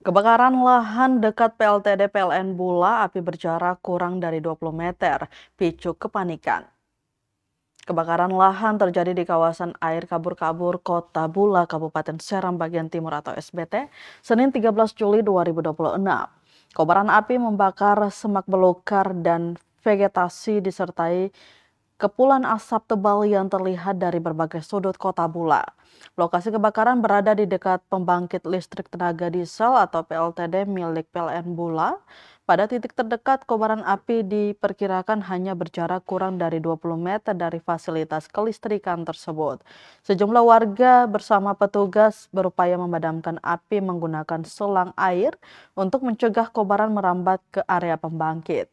Kebakaran lahan dekat PLTD PLN Bula, api berjarak kurang dari 20 meter, picu kepanikan. Kebakaran lahan terjadi di kawasan air kabur-kabur Kota Bula, Kabupaten Seram bagian timur atau SBT, Senin 13 Juli 2026. Kobaran api membakar semak belukar dan vegetasi disertai kepulan asap tebal yang terlihat dari berbagai sudut Kota Bula. Lokasi kebakaran berada di dekat pembangkit listrik tenaga diesel atau PLTD milik PLN Bula. Pada titik terdekat, kobaran api diperkirakan hanya berjarak kurang dari 20 meter dari fasilitas kelistrikan tersebut. Sejumlah warga bersama petugas berupaya memadamkan api menggunakan selang air untuk mencegah kobaran merambat ke area pembangkit.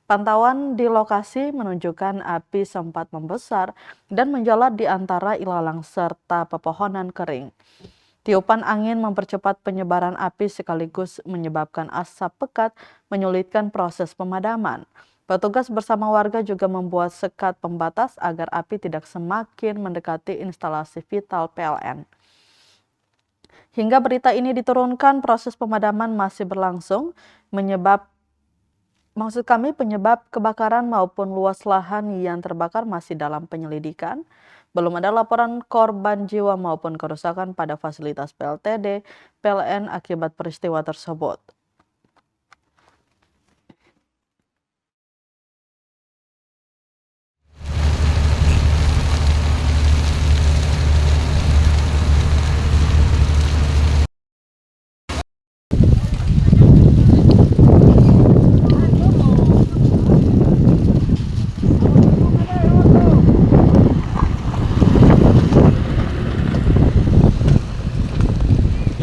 Pantauan di lokasi menunjukkan api sempat membesar dan menjalar di antara ilalang serta pepohonan kering. Tiupan angin mempercepat penyebaran api sekaligus menyebabkan asap pekat menyulitkan proses pemadaman. Petugas bersama warga juga membuat sekat pembatas agar api tidak semakin mendekati instalasi vital PLN. Hingga berita ini diturunkan, proses pemadaman masih berlangsung, penyebab kebakaran maupun luas lahan yang terbakar masih dalam penyelidikan. Belum ada laporan korban jiwa maupun kerusakan pada fasilitas PLTD PLN akibat peristiwa tersebut.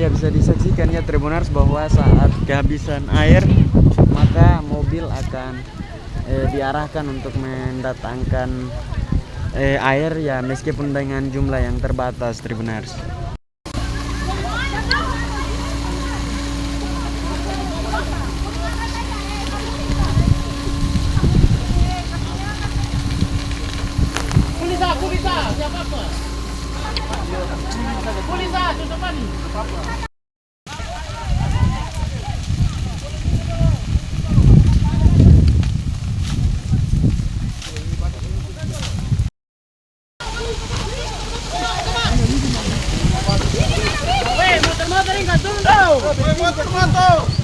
Ya, bisa disaksikan ya Tribuners bahwa saat kehabisan air maka mobil akan diarahkan untuk mendatangkan air ya, meskipun dengan jumlah yang terbatas Tribuners. Kulisa, siapa apa? Kulisa, tutupan. Weh, motor-motor ini nggak turun tau. Motor-motor.